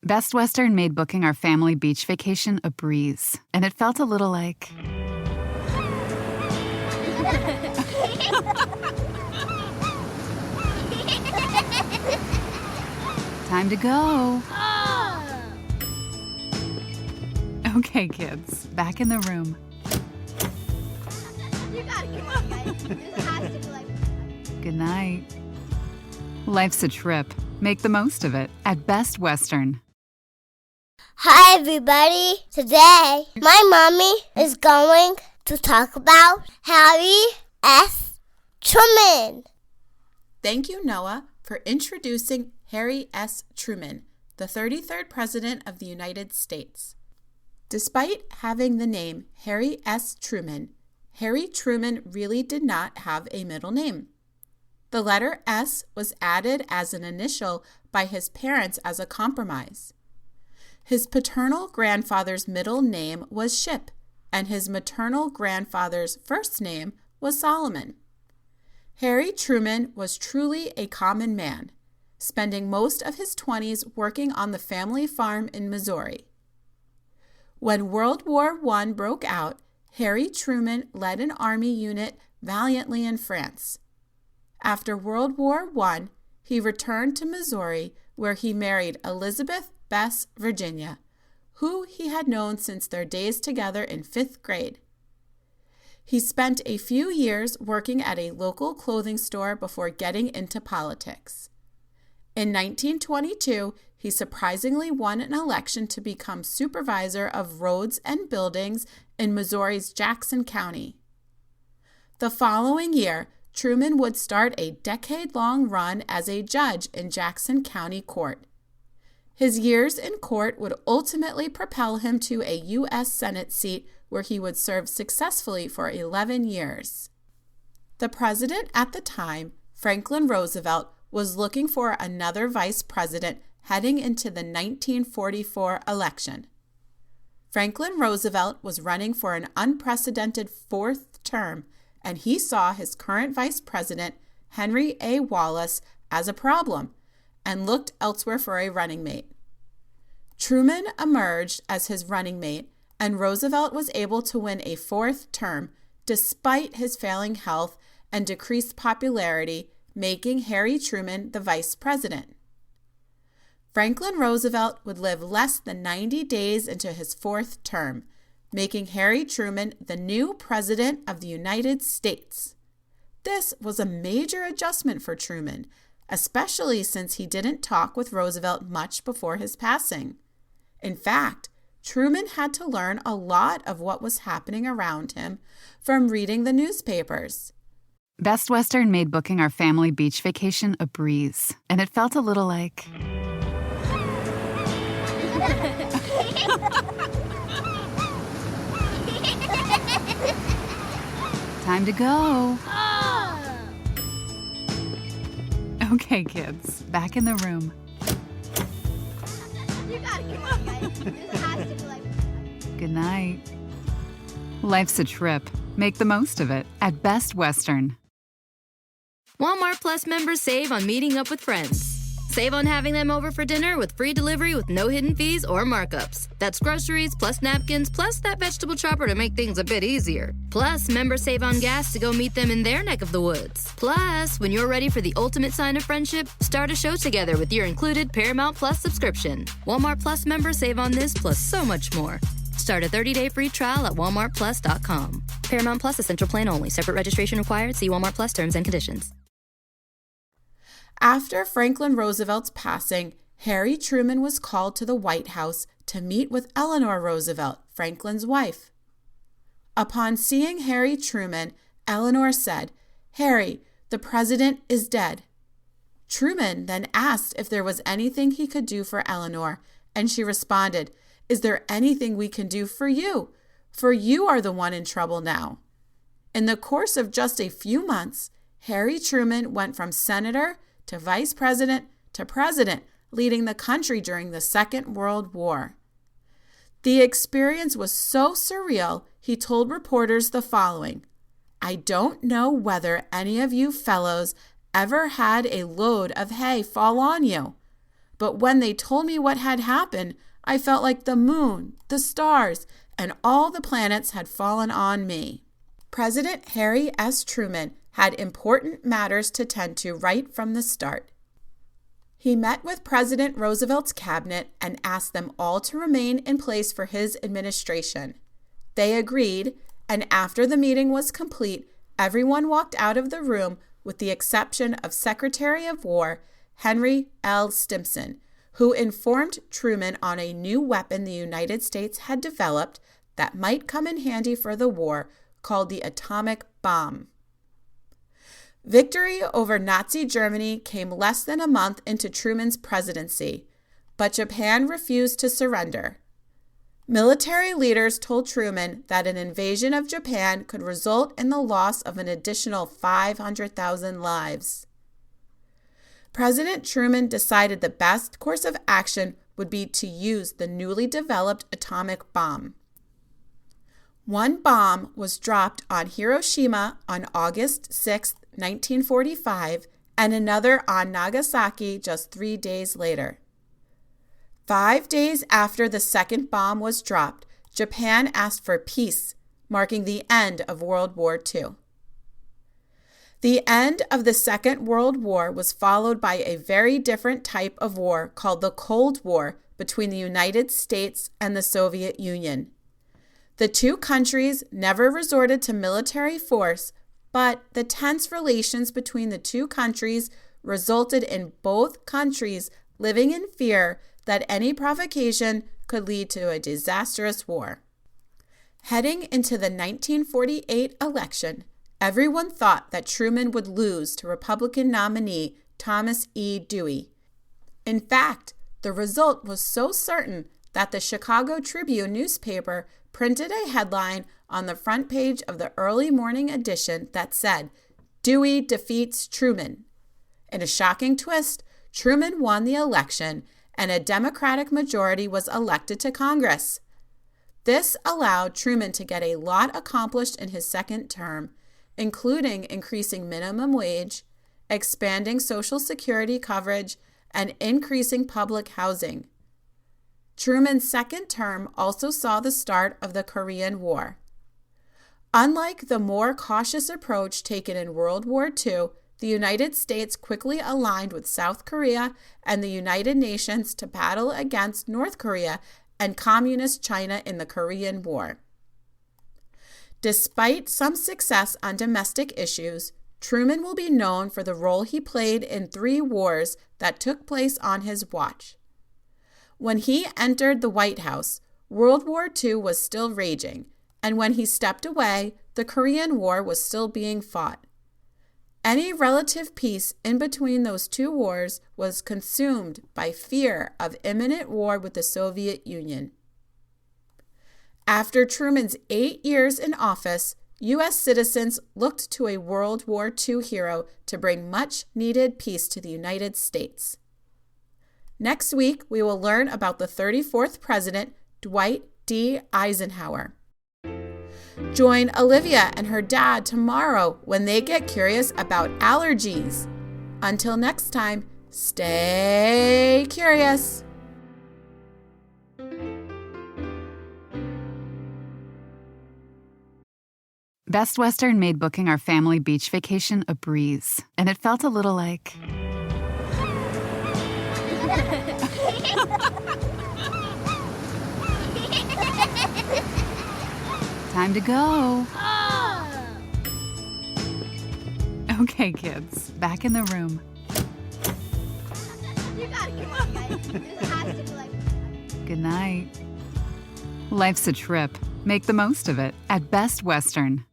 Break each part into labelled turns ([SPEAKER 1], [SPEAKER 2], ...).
[SPEAKER 1] Best Western made booking our family beach vacation a breeze, and it felt a little like... Time to go. Okay, kids, back in the room.
[SPEAKER 2] You gotta come on, guys. This has to be like...
[SPEAKER 1] Good night. Life's a trip. Make the most of it at Best Western.
[SPEAKER 2] Hi, everybody. Today, my mommy is going to talk about Harry S. Truman.
[SPEAKER 3] Thank you, Noah, for introducing Harry S. Truman, the 33rd President of the United States. Despite having the name Harry S. Truman, Harry Truman really did not have a middle name. The letter S was added as an initial by his parents as a compromise. His paternal grandfather's middle name was Ship, and his maternal grandfather's first name was Solomon. Harry Truman was truly a common man, spending most of his 20s working on the family farm in Missouri. When World War I broke out, Harry Truman led an army unit valiantly in France. After World War I, he returned to Missouri, where he married Elizabeth Bess Virginia, who he had known since their days together in 5th grade. He spent a few years working at a local clothing store before getting into politics. In 1922, he surprisingly won an election to become supervisor of roads and buildings in Missouri's Jackson County. The following year, Truman would start a decade-long run as a judge in Jackson County Court. His years in court would ultimately propel him to a U.S. Senate seat where he would serve successfully for 11 years. The president at the time, Franklin Roosevelt, was looking for another vice president heading into the 1944 election. Franklin Roosevelt was running for an unprecedented 4th term, and he saw his current vice president, Henry A. Wallace, as a problem and looked elsewhere for a running mate. Truman emerged as his running mate, and Roosevelt was able to win a 4th term despite his failing health and decreased popularity, making Harry Truman the vice president. Franklin Roosevelt would live less than 90 days into his 4th term, making Harry Truman the new President of the United States. This was a major adjustment for Truman, especially since he didn't talk with Roosevelt much before his passing. In fact, Truman had to learn a lot of what was happening around him from reading the newspapers.
[SPEAKER 1] Best Western made booking our family beach vacation a breeze, and it felt a little like... Time to go. Okay, kids, back in the room.
[SPEAKER 2] You gotta come on, guys. This has to be like...
[SPEAKER 1] Good night. Life's a trip. Make the most of it at Best Western.
[SPEAKER 4] Walmart Plus members save on meeting up with friends. Save on having them over for dinner with free delivery with no hidden fees or markups. That's groceries, plus napkins, plus that vegetable chopper to make things a bit easier. Plus, members save on gas to go meet them in their neck of the woods. Plus, when you're ready for the ultimate sign of friendship, start a show together with your included Paramount Plus subscription. Walmart Plus members save on this plus so much more. Start a 30-day free trial at walmartplus.com. Paramount Plus Essential Plan only. Separate registration required. See Walmart Plus terms and conditions.
[SPEAKER 3] After Franklin Roosevelt's passing, Harry Truman was called to the White House to meet with Eleanor Roosevelt, Franklin's wife. Upon seeing Harry Truman, Eleanor said, "Harry, the president is dead." Truman then asked if there was anything he could do for Eleanor, and she responded, "Is there anything we can do for you? For you are the one in trouble now." In the course of just a few months, Harry Truman went from senator to vice president to president, leading the country during the Second World War. The experience was so surreal, he told reporters the following: "I don't know whether any of you fellows ever had a load of hay fall on you, But when they told me what had happened, I felt like the moon, the stars, and all the planets had fallen on me. President Harry S. Truman had important matters to tend to right from the start. He met with President Roosevelt's cabinet and asked them all to remain in place for his administration. They agreed, and after the meeting was complete, everyone walked out of the room with the exception of Secretary of War Henry L. Stimson, who informed Truman on a new weapon the United States had developed that might come in handy for the war, called the atomic bomb. Victory over Nazi Germany came less than a month into Truman's presidency, but Japan refused to surrender. Military leaders told Truman that an invasion of Japan could result in the loss of an additional 500,000 lives. President Truman decided the best course of action would be to use the newly developed atomic bomb. One bomb was dropped on Hiroshima on August 6, 1945, and another on Nagasaki just 3 days later. 5 days after the second bomb was dropped, Japan asked for peace, marking the end of World War II. The end of the Second World War was followed by a very different type of war called the Cold War between the United States and the Soviet Union. The two countries never resorted to military force, but the tense relations between the two countries resulted in both countries living in fear that any provocation could lead to a disastrous war. Heading into the 1948 election, everyone thought that Truman would lose to Republican nominee Thomas E. Dewey. In fact, the result was so certain that the Chicago Tribune newspaper printed a headline on the front page of the early morning edition that said, "Dewey defeats Truman." In a shocking twist, Truman won the election and a Democratic majority was elected to Congress. This allowed Truman to get a lot accomplished in his second term, including increasing minimum wage, expanding Social Security coverage, and increasing public housing. Truman's second term also saw the start of the Korean War. Unlike the more cautious approach taken in World War II, the United States quickly aligned with South Korea and the United Nations to battle against North Korea and Communist China in the Korean War. Despite some success on domestic issues, Truman will be known for the role he played in 3 wars that took place on his watch. When he entered the White House, World War II was still raging, and when he stepped away, the Korean War was still being fought. Any relative peace in between those 2 wars was consumed by fear of imminent war with the Soviet Union. After Truman's 8 years in office, U.S. citizens looked to a World War II hero to bring much-needed peace to the United States. Next week, we will learn about the 34th President, Dwight D. Eisenhower. Join Olivia and her dad tomorrow when they get curious about allergies. Until next time, stay curious.
[SPEAKER 1] Best Western made booking our family beach vacation a breeze, and it felt a little like... Time to go. Okay, kids, back in the room.
[SPEAKER 2] You gotta come on, guys. This has to be like...
[SPEAKER 1] Good night. Life's a trip. Make the most of it at Best Western.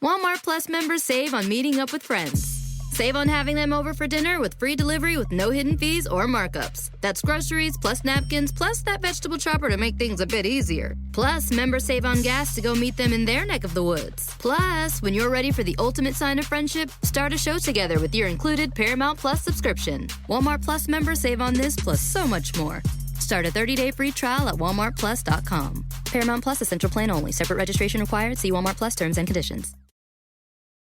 [SPEAKER 4] Walmart Plus members save on meeting up with friends. Save on having them over for dinner with free delivery with no hidden fees or markups. That's groceries plus napkins plus that vegetable chopper to make things a bit easier. Plus, members save on gas to go meet them in their neck of the woods. Plus, when you're ready for the ultimate sign of friendship, start a show together with your included Paramount Plus subscription. Walmart Plus members save on this plus so much more. Start a 30-day free trial at walmartplus.com. Paramount Plus Essential Plan only. Separate registration required. See Walmart Plus terms and conditions.